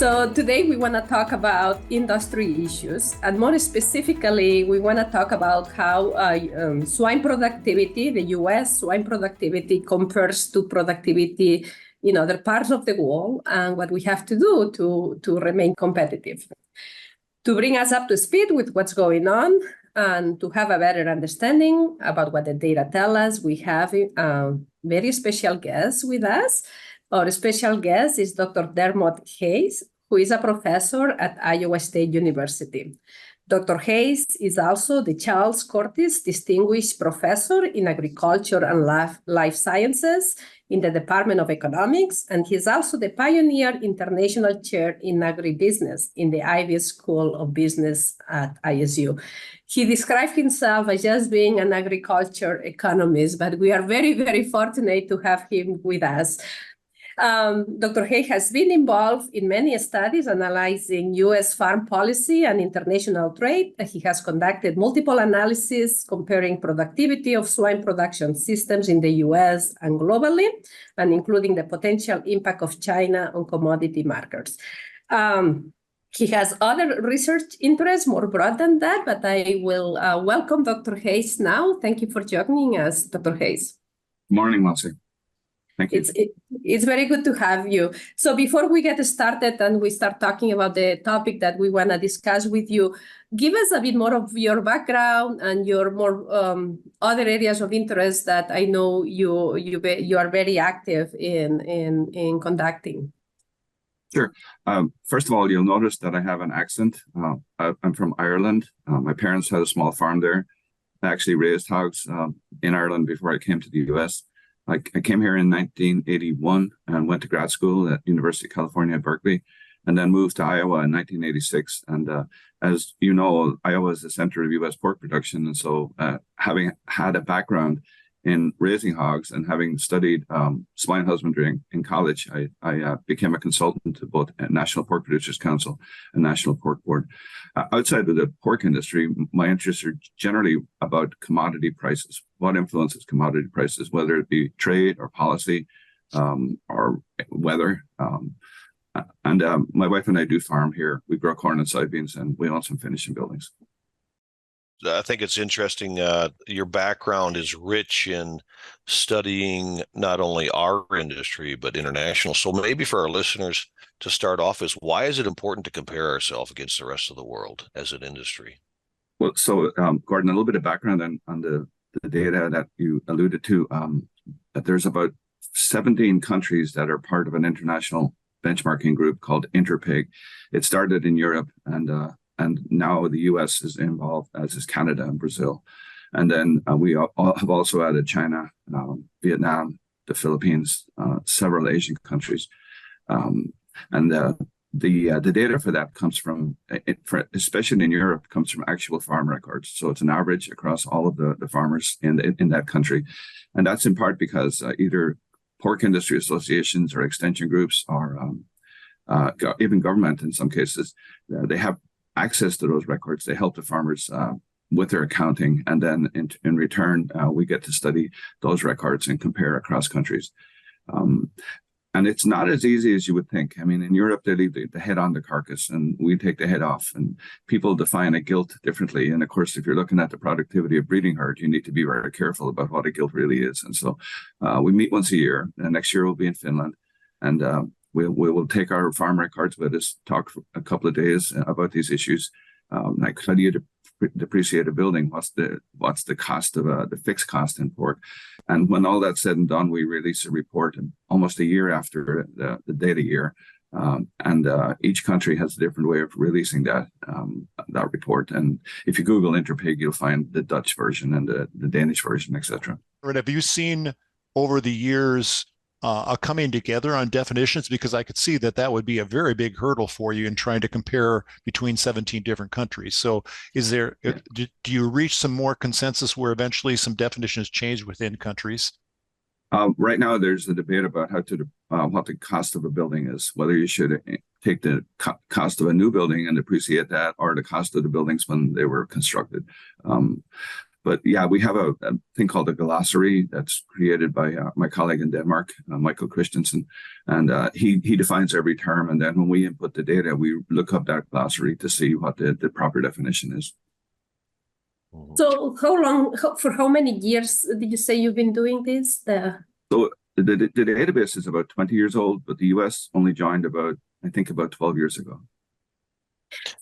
So today we want to talk about industry issues, and more specifically, we want to talk about how swine productivity, the US swine productivity, compares to productivity in other parts of the world, and what we have to do to remain competitive. To bring us up to speed with what's going on and to have a better understanding about what the data tell us, we have a very special guest with us. Our special guest is Dr. Dermot Hayes, who is a professor at Iowa State University. Dr. Hayes is also the Charles Curtis Distinguished Professor in Agriculture and Life Sciences in the Department of Economics, and he is also the Pioneer International Chair in Agribusiness in the Ivy School of Business at ISU. He described himself as just being an agriculture economist, but we are very, very fortunate to have him with us. Dr. Hayes has been involved in many studies analyzing U.S. farm policy and international trade. He has conducted multiple analyses comparing productivity of swine production systems in the U.S. and globally, and including the potential impact of China on commodity markets. He has other research interests more broad than that, but I will welcome Dr. Hayes now. Thank you for joining us, Dr. Hayes. Good morning, Marcy. Thank you. It's very good to have you. So before we get started and we start talking about the topic that we want to discuss with you, give us a bit more of your background and your more other areas of interest that I know you are very active in conducting. Sure. First of all, you'll notice that I have an accent. I'm from Ireland. My parents had a small farm there. I actually raised hogs in Ireland before I came to the U.S. I came here in 1981 and went to grad school at University of California at Berkeley, and then moved to Iowa in 1986. And as you know, Iowa is the center of U.S. pork production. And so having had a background in raising hogs and having studied swine husbandry in college, I became a consultant to both National Pork Producers Council and National Pork Board. Outside of the pork industry, my interests are generally about commodity prices. What influences commodity prices, whether it be trade or policy or weather. And my wife and I do farm here. We grow corn and soybeans, and we own some finishing buildings. I think it's interesting. Your background is rich in studying not only our industry, but international. So maybe for our listeners to start off is, why is it important to compare ourselves against the rest of the world as an industry? Well, so Gordon, a little bit of background on the data that you alluded to, that there's about 17 countries that are part of an international benchmarking group called Interpig. It started in Europe, and now the U.S. is involved, as is Canada and Brazil. And then we have also added China, Vietnam, the Philippines, several Asian countries. And the data for that comes from, especially in Europe, comes from actual farm records. So it's an average across all of the farmers in that country. And that's in part because either pork industry associations or extension groups or even government in some cases, they have access to those records. They help the farmers with their accounting, and then in return, we get to study those records and compare across countries. And it's not as easy as you would think. I mean, in Europe, they leave the head on the carcass, and we take the head off, and people define a gilt differently. And of course, if you're looking at the productivity of breeding herd, you need to be very careful about what a gilt really is. And so we meet once a year, and next year we'll be in Finland, and we will take our farm records with us, talk for a couple of days about these issues, like how do you depreciate a building? What's the cost of the fixed cost in pork? And when all that's said and done, we release a report almost a year after the data year, and each country has a different way of releasing that report. And if you Google Interpig, you'll find the Dutch version and the Danish version, etc. Right. Have you seen over the years a coming together on definitions? Because I could see that would be a very big hurdle for you in trying to compare between 17 different countries. So do you reach some more consensus where eventually some definitions change within countries? Right now, there's a debate about what the cost of a building is, whether you should take the cost of a new building and depreciate that, or the cost of the buildings when they were constructed. But yeah, we have a thing called a glossary that's created by my colleague in Denmark, Michael Christensen, and he defines every term. And then when we input the data, we look up that glossary to see what the proper definition is. So for how many years did you say you've been doing this? So the database is about 20 years old, but the US only joined about 12 years ago.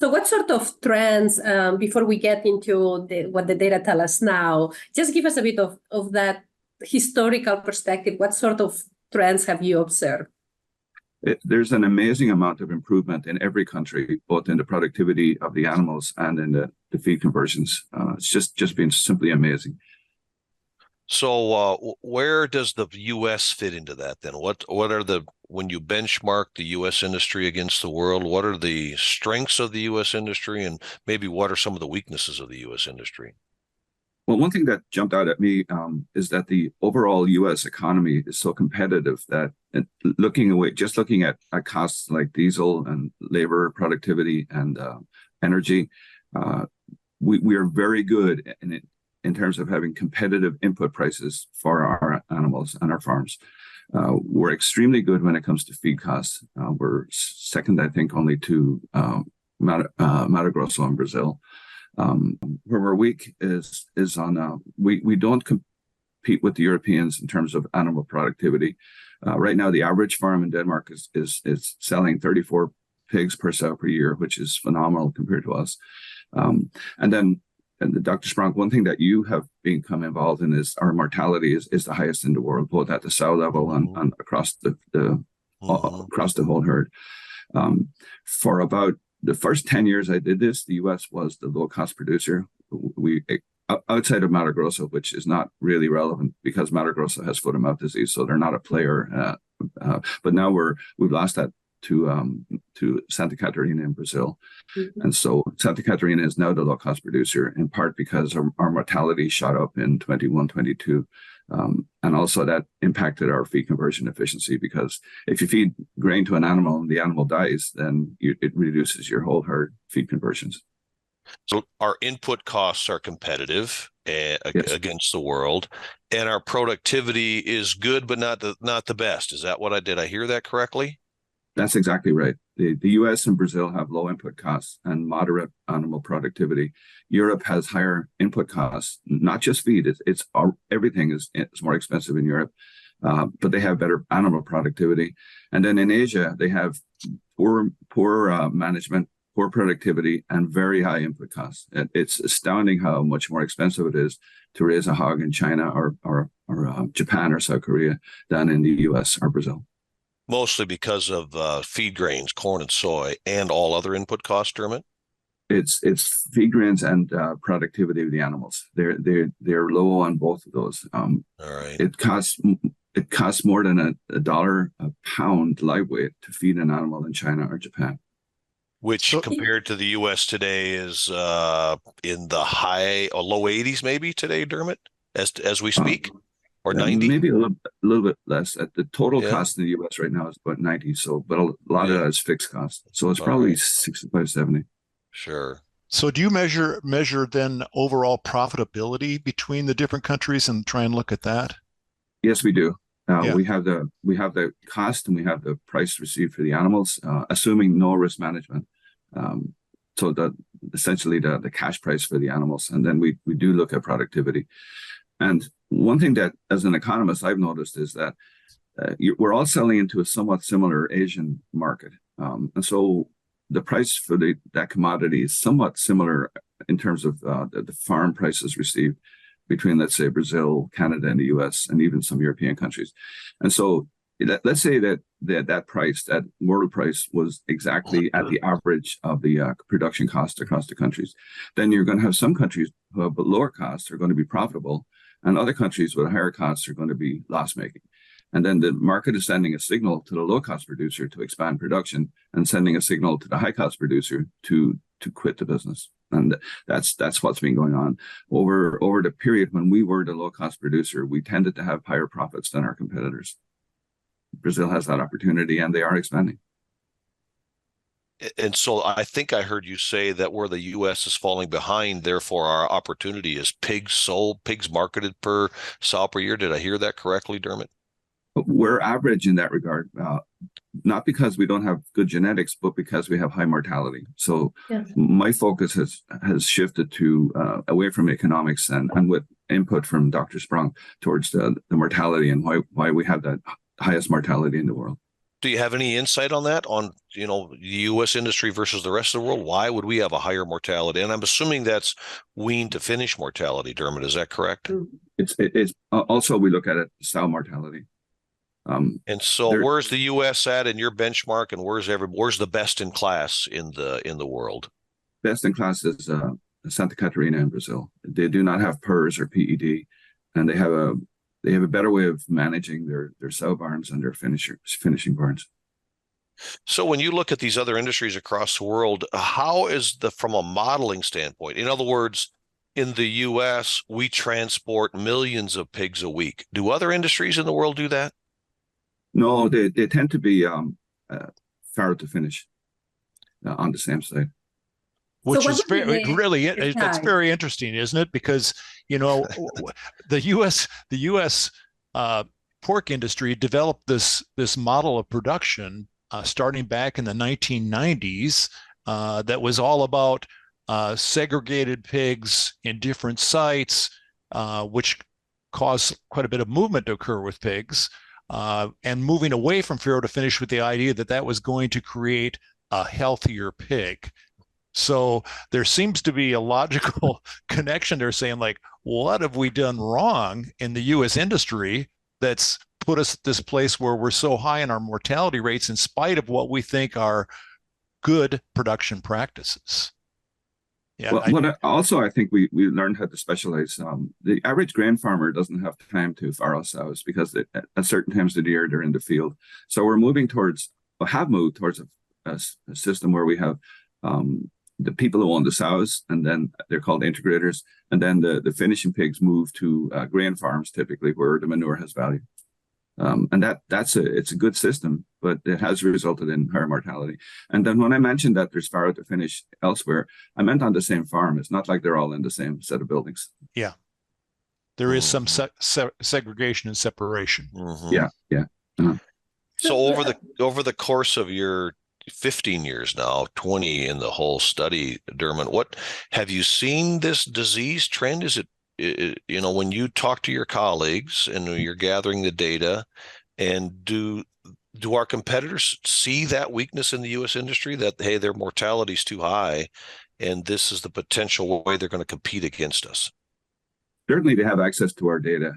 So what sort of trends, before we get into what the data tell us now, just give us a bit of that historical perspective. What sort of trends have you observed? There's an amazing amount of improvement in every country, both in the productivity of the animals and in the feed conversions. It's just been simply amazing. So where does the U.S. fit into that then? What are when you benchmark the U.S. industry against the world, what are the strengths of the U.S. industry, and maybe what are some of the weaknesses of the U.S. industry? Well, one thing that jumped out at me is that the overall U.S. economy is so competitive that just looking at costs like diesel and labor productivity and energy, we are very good in terms of having competitive input prices for our animals and our farms. We're extremely good when it comes to feed costs. We're second, I think, only to Mato Grosso in Brazil. Where we're weak is on we don't compete with the Europeans in terms of animal productivity. Right now, the average farm in Denmark is selling 34 pigs per sow per year, which is phenomenal compared to us. And Dr. Spronk, one thing that you have become involved in is our mortality is the highest in the world, both at the sow level and across across the whole herd. For about the first 10 years I did this, the U.S. was the low-cost producer. We outside of Mato Grosso, which is not really relevant because Mato Grosso has foot-and-mouth disease, so they're not a player. But now we've lost that to Santa Catarina in Brazil. Mm-hmm. And so Santa Catarina is now the low-cost producer, in part because our mortality shot up in 21, 22. And also that impacted our feed conversion efficiency, because if you feed grain to an animal and the animal dies, then it reduces your whole herd feed conversions. So our input costs are competitive against the world, and our productivity is good, but not the best. Is that did I hear that correctly? That's exactly right. The U.S. and Brazil have low input costs and moderate animal productivity. Europe has higher input costs, not just feed. Everything is more expensive in Europe, but they have better animal productivity. And then in Asia, they have poor management, poor productivity, and very high input costs. It's astounding how much more expensive it is to raise a hog in China or Japan or South Korea than in the U.S. or Brazil. Mostly because of feed grains, corn and soy, and all other input costs, Dermot? It's feed grains and productivity of the animals. They're low on both of those. All right. It costs more than $1 a pound live weight to feed an animal in China or Japan. Which compared to the U.S. today is in the high or low 80s maybe today, Dermot, as we speak? Or 90? Maybe a little bit less. At the total cost in the U.S. right now is about 90. So, but a lot of that is fixed cost. So it's probably 65, 70. Sure. So do you measure then overall profitability between the different countries and try and look at that? Yes, we do. We have the cost and we have the price received for the animals, assuming no risk management. So essentially the cash price for the animals, and then we do look at productivity. And one thing that, as an economist, I've noticed is that we're all selling into a somewhat similar Asian market. And so the price for that commodity is somewhat similar in terms of the farm prices received between, let's say, Brazil, Canada, and the US, and even some European countries. And so let's say that price, that world price, was exactly at the average of the production cost across the countries. Then you're going to have some countries who have lower costs are going to be profitable, and other countries with higher costs are going to be loss-making. And then the market is sending a signal to the low-cost producer to expand production, and sending a signal to the high-cost producer to quit the business. And that's what's been going on over the period when we were the low-cost producer. We tended to have higher profits than our competitors. Brazil has that opportunity, and they are expanding. And so I think I heard you say that where the U.S. is falling behind, therefore our opportunity is pigs sold, pigs marketed per sow per year. Did I hear that correctly, Dermot? We're average in that regard, not because we don't have good genetics, but because we have high mortality. So my focus has shifted to away from economics and with input from Dr. Sprung towards the mortality and why we have that highest mortality in the world. Do you have any insight on that, on, you know, the U.S. industry versus the rest of the world? Why would we have a higher mortality? And I'm assuming that's wean to finish mortality, Dermot. Is that correct? It's also, we look at it, sow mortality. And so where's the U.S. at in your benchmark, and where's the best in class in the world? Best in class is Santa Catarina in Brazil. They do not have PRRS or PED, and they have a better way of managing their sow barns and their finishing barns. So when you look at these other industries across the world, how is from a modeling standpoint? In other words, in the U.S., we transport millions of pigs a week. Do other industries in the world do that? No, they tend to be farrow to finish on the same side. Which is that's very interesting, isn't it? Because, you know, the U.S. Pork industry developed this model of production starting back in the 1990s that was all about segregated pigs in different sites, which caused quite a bit of movement to occur with pigs. And moving away from farrow to finish with the idea that was going to create a healthier pig. So there seems to be a logical connection there saying, like, what have we done wrong in the U.S. industry that's put us at this place where we're so high in our mortality rates in spite of what we think are good production practices? Yeah. Well, I think we learned how to specialize. The average grain farmer doesn't have time to farrow sows because at certain times of the year they're in the field. So we're moving have moved towards a system where we have the people who own the sows, and then they're called integrators, and then the finishing pigs move to grain farms, typically where the manure has value. And it's a good system, but it has resulted in higher mortality. And then when I mentioned that there's farrow to finish elsewhere, I meant on the same farm. It's not like they're all in the same set of buildings. Yeah, there is some segregation and separation. Mm-hmm. Yeah. Uh-huh. So over the course of your 15 years now, 20 in the whole study, Dermot, what have you seen this disease trend? Is it, you know, when you talk to your colleagues and you're gathering the data, and do our competitors see that weakness in the U.S. industry, that, hey, their mortality is too high and this is the potential way they're going to compete against us? Certainly they have access to our data,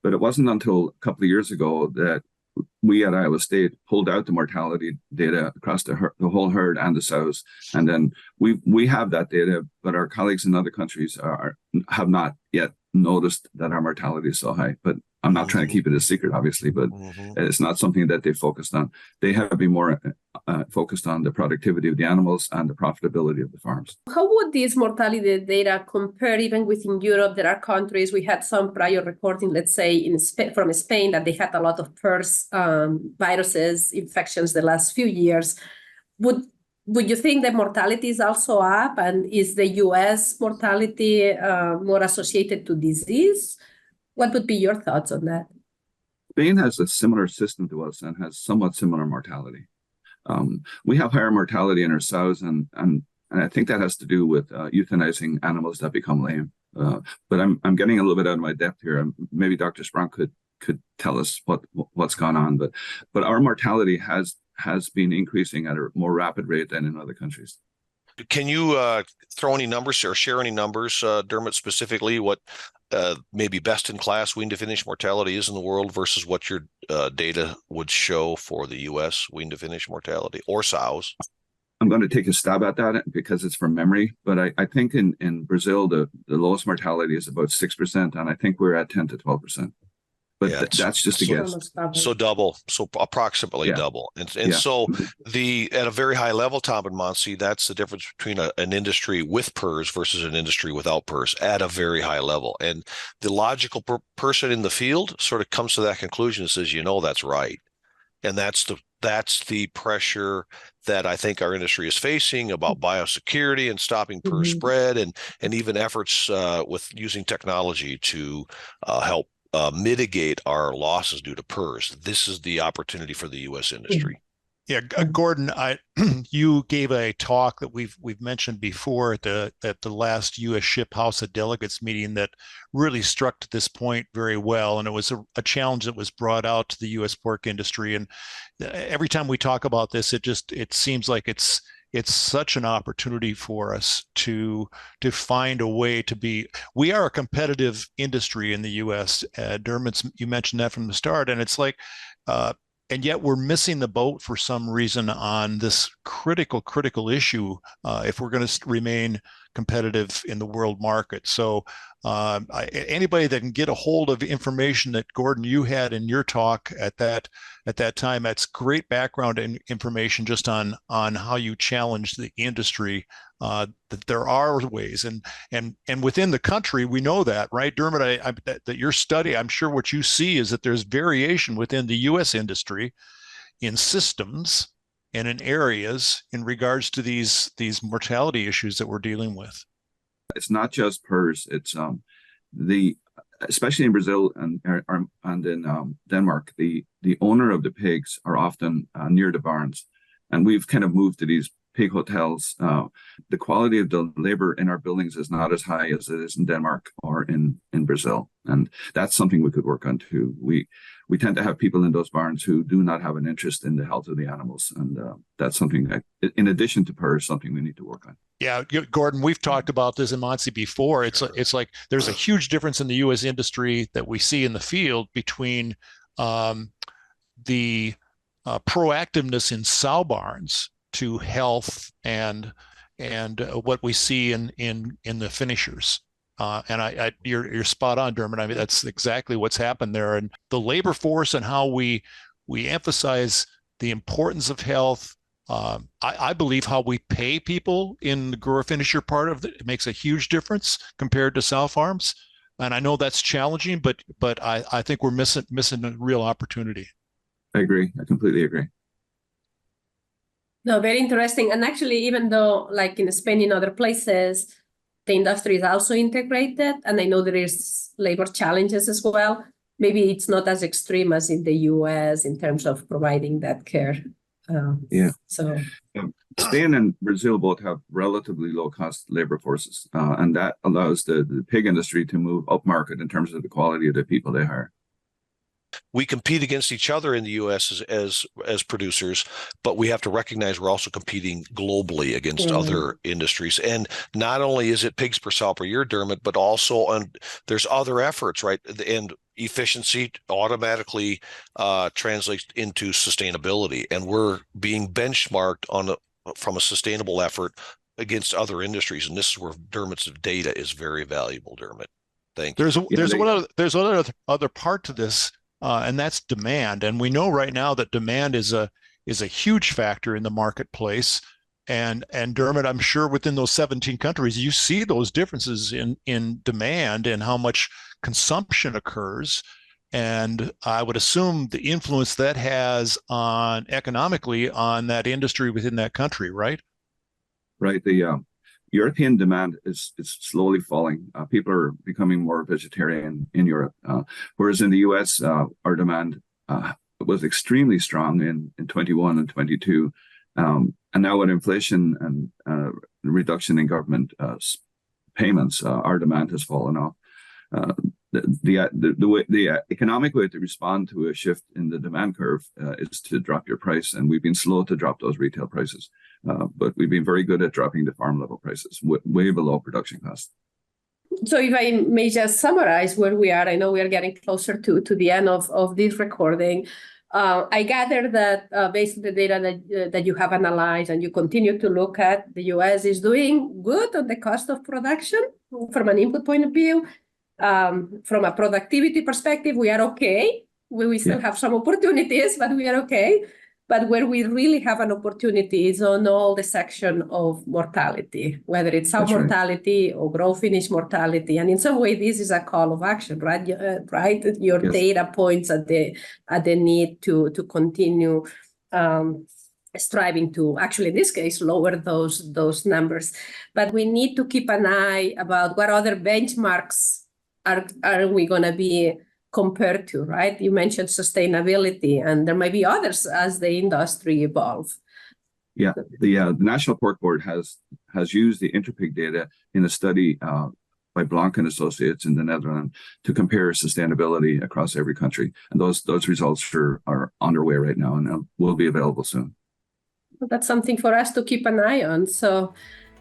but it wasn't until a couple of years ago that we at Iowa State pulled out the mortality data across the whole herd and the sows, and then we have that data, but our colleagues in other countries have not yet noticed that our mortality is so high. But I'm not trying to keep it a secret, obviously, but it's not something that they focused on. They have to be more focused on the productivity of the animals and the profitability of the farms. How would this mortality data compare even within Europe? There are countries, we had some prior reporting, let's say from Spain, that they had a lot of PRRS viruses, infections the last few years. Would you think that mortality is also up? And is the US mortality more associated to disease? What would be your thoughts on that? Spain has a similar system to us and has somewhat similar mortality. We have higher mortality in our sows, and I think that has to do with euthanizing animals that become lame. But I'm getting a little bit out of my depth here. Maybe Dr. Sprung could tell us what's gone on, but our mortality has been increasing at a more rapid rate than in other countries. Can you throw any numbers or share any numbers, Dermot, specifically what maybe best in class wean to finish mortality is in the world versus what your data would show for the U.S. wean to finish mortality or sows? I'm going to take a stab at that because it's from memory, but I think in Brazil, the lowest mortality is about 6%, and I think we're at 10 to 12%. But yeah, that's just a guess. So double, so approximately double. And so at a very high level, Tom and Monsi, that's the difference between an industry with PRRS versus an industry without PRRS at a very high level. And the logical person in the field sort of comes to that conclusion and says, that's right. And that's the pressure that I think our industry is facing about biosecurity and stopping PRRS spread, and even efforts with using technology to help mitigate our losses due to PRRS. This is the opportunity for the U.S. industry. Yeah, Gordon, you gave a talk that we've mentioned before at the last U.S. Ship House of Delegates meeting that really struck to this point very well, and it was a challenge that was brought out to the U.S. pork industry. And every time we talk about this, it seems like it's such an opportunity for us to find a way to be. We are a competitive industry in the U.S. Dermot, you mentioned that from the start, and it's like. And yet we're missing the boat for some reason on this critical issue if we're going to remain competitive in the world market. So anybody that can get a hold of information that Gordon you had in your talk at that time, that's great background and information just on how you challenge the industry. That there are ways, and within the country, we know that, right, Dermot? That your study, I'm sure what you see is that there's variation within the U.S. industry in systems and in areas in regards to these mortality issues that we're dealing with. It's not just PRRS. It's especially in Brazil and in Denmark, the owner of the pigs are often near the barns, and we've kind of moved to these pig hotels. The quality of the labor in our buildings is not as high as it is in Denmark or in Brazil, and that's something we could work on too. We tend to have people in those barns who do not have an interest in the health of the animals, and that's something that, in addition to PRRS, something we need to work on. Yeah, Gordon, we've talked about this in Monty before. It's like there's a huge difference in the U.S. industry that we see in the field between the proactiveness in sow barns to health and what we see in the finishers. And you're spot on, Dermot. I mean, that's exactly what's happened there. And the labor force and how we emphasize the importance of health. I believe how we pay people in the grower finisher part of it makes a huge difference compared to sow farms. And I know that's challenging, but I think we're missing a real opportunity. I agree. I completely agree. No, very interesting. And actually, even though like in Spain, in other places, the industry is also integrated, and I know there is labor challenges as well. Maybe it's not as extreme as in the US in terms of providing that care. So Spain and Brazil both have relatively low-cost labor forces, and that allows the pig industry to move upmarket in terms of the quality of the people they hire. We compete against each other in the U.S. as producers, but we have to recognize we're also competing globally against other industries. And not only is it pigs per sow per year, Dermot, but also there's other efforts, right? And efficiency automatically translates into sustainability, and we're being benchmarked from a sustainable effort against other industries. And this is where Dermot's data is very valuable, Dermot. Thank you. There's one other part to this. And that's demand. And we know right now that demand is a huge factor in the marketplace. And Dermot, I'm sure within those 17 countries, you see those differences in demand and how much consumption occurs. And I would assume the influence that has economically on that industry within that country, right? Right. The European demand is slowly falling. People are becoming more vegetarian in Europe, whereas in the US, our demand was extremely strong in 21 and 22. And now with inflation and reduction in government payments, our demand has fallen off. The economic way to respond to a shift in the demand curve is to drop your price, and we've been slow to drop those retail prices, but we've been very good at dropping the farm level prices way below production costs. So if I may just summarize where we are, I know we are getting closer to the end of this recording. I gather that based on the data that you have analyzed and you continue to look at, the US is doing good on the cost of production from an input point of view. From a productivity perspective, we are okay. We still have some opportunities, but we are okay. But where we really have an opportunity is on all the section of mortality, whether it's sow mortality or grow finish mortality. And in some way, this is a call of action, right? Right? Your data points at the need to continue striving to actually, in this case, lower those numbers. But we need to keep an eye about what other benchmarks are we going to be compared to, right? You mentioned sustainability, and there may be others as the industry evolves. Yeah, the National Pork Board has used the Interpig data in a study by Blanc and Associates in the Netherlands to compare sustainability across every country, and those results are underway right now and will be available soon. That's something for us to keep an eye on.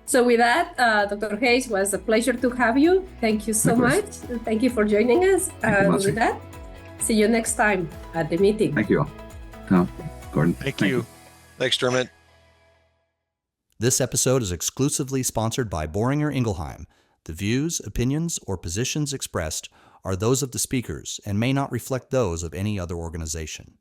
So with that, Dr. Hayes, was a pleasure to have you. Thank you so much. Thank you for joining us. And with that, see you next time at the meeting. Thank you all. Tom, Gordon. Thank you. Thanks, Dermot. This episode is exclusively sponsored by Boehringer Ingelheim. The views, opinions, or positions expressed are those of the speakers and may not reflect those of any other organization.